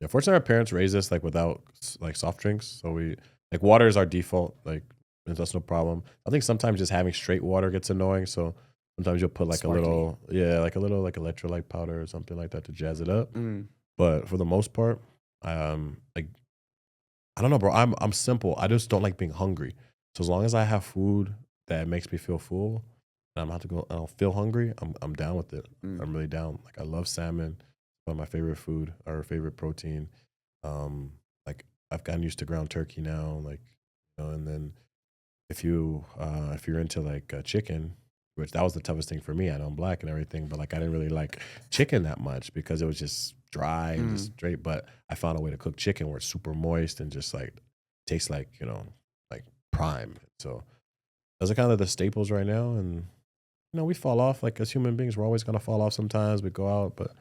Yeah. Fortunately, our parents raised us like without like soft drinks, so we like water is our default. Like that's no problem. I think sometimes just having straight water gets annoying, so sometimes you'll put like Sparkly. like a little like electrolyte powder or something like that to jazz it up. But for the most part, like I don't know, bro. I'm simple. I just don't like being hungry. So as long as I have food that makes me feel full, and I'm about to go, I don't feel hungry, I'm down with it. I'm really down. Like I love salmon. It's one of my favorite food or favorite protein. Like I've gotten used to ground turkey now, like, you know, and then if you're into like chicken, which that was the toughest thing for me. I know I'm black and everything, but like I didn't really like chicken that much because it was just dry and just straight. But I found a way to cook chicken where it's super moist and just like tastes like, you know, like prime. So those are kind of the staples right now. And, you know, we fall off like as human beings. We're always going to fall off sometimes. We go out, but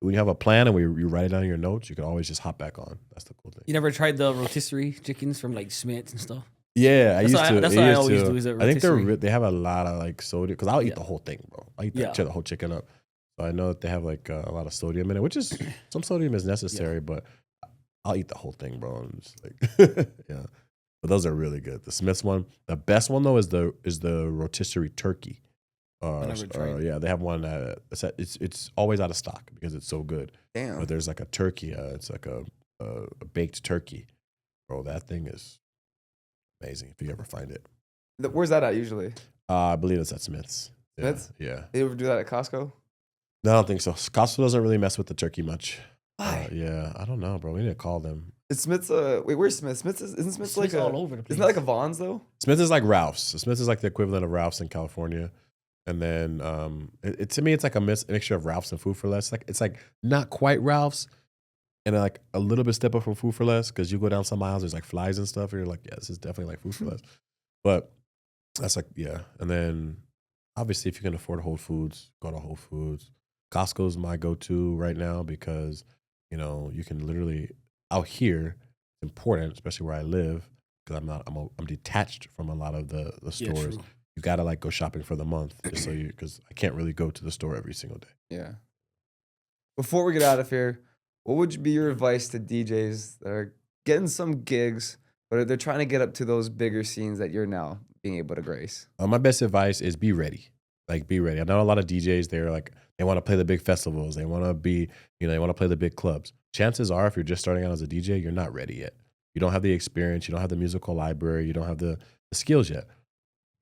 when you have a plan and you write it down in your notes, you can always just hop back on. That's the cool thing. You never tried the rotisserie chickens from like Smith's and stuff? Yeah, I used to. That's what I always do. Is a I think they have a lot of like sodium because I'll eat the whole thing, bro. I eat the whole chicken up. So I know that they have like a lot of sodium in it, which is some sodium is necessary, but I'll eat the whole thing, bro. And just like, yeah. But those are really good. The Smith's one, the best one though is the rotisserie turkey. Yeah, they have one that it's always out of stock because it's so good. Damn. But there's like a turkey. It's like a baked turkey, bro. That thing is amazing if you ever find it. Where's that at usually? I believe it's at Smith's. Smith's? Yeah. You ever do that at Costco? No, I don't think so. Costco doesn't really mess with the turkey much. Why? Yeah, I don't know, bro. We need to call them. Is Smith's wait, where's Smith's? Isn't Smith's like all over the place. Isn't that like a Vons though? Smith's is like Ralph's. Smith's is like the equivalent of Ralph's in California. And then to me, it's like a mixture of Ralph's and Food for Less. It's like not quite Ralph's, and like a little bit step up from Food for Less because you go down some aisles, there's like flies and stuff, and you're like, yeah, this is definitely like Food for Less. But that's like, yeah. And then obviously, if you can afford Whole Foods, go to Whole Foods. Costco's my go-to right now because, you know, you can literally out here. It's important, especially where I live, because I'm detached from a lot of the stores. True. You gotta like go shopping for the month just so because I can't really go to the store every single day. Yeah. Before we get out of here, what would be your advice to DJs that are getting some gigs, but they're trying to get up to those bigger scenes that you're now being able to grace? My best advice is be ready. Like, be ready. I know a lot of DJs, they're like, they want to play the big festivals. They want to be, you know, they want to play the big clubs. Chances are, if you're just starting out as a DJ, you're not ready yet. You don't have the experience. You don't have the musical library. You don't have the skills yet.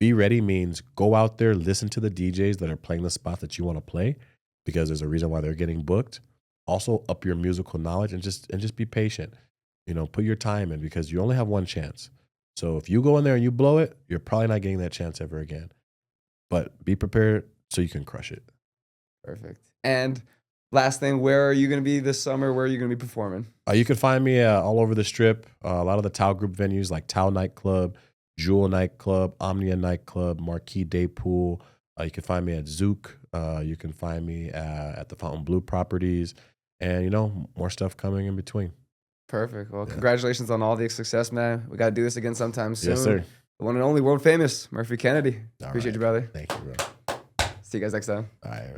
Be ready means go out there, listen to the DJs that are playing the spots that you want to play because there's a reason why they're getting booked. Also, up your musical knowledge and just be patient. You know, put your time in because you only have one chance. So if you go in there and you blow it, you're probably not getting that chance ever again. But be prepared so you can crush it. Perfect. And last thing, where are you going to be this summer? Where are you going to be performing? You can find me all over the Strip. A lot of the Tao Group venues like Tao Nightclub, Jewel Nightclub, Omnia Nightclub, Marquee Day Pool. You can find me at Zook. You can find me at the Fontainebleau properties. And, you know, more stuff coming in between. Perfect. Well, congratulations on all the success, man. We got to do this again sometime soon. Yes, sir. The one and only world famous Murphy Kennedy. All Appreciate right. you, brother. Thank you, bro. See you guys next time. All right.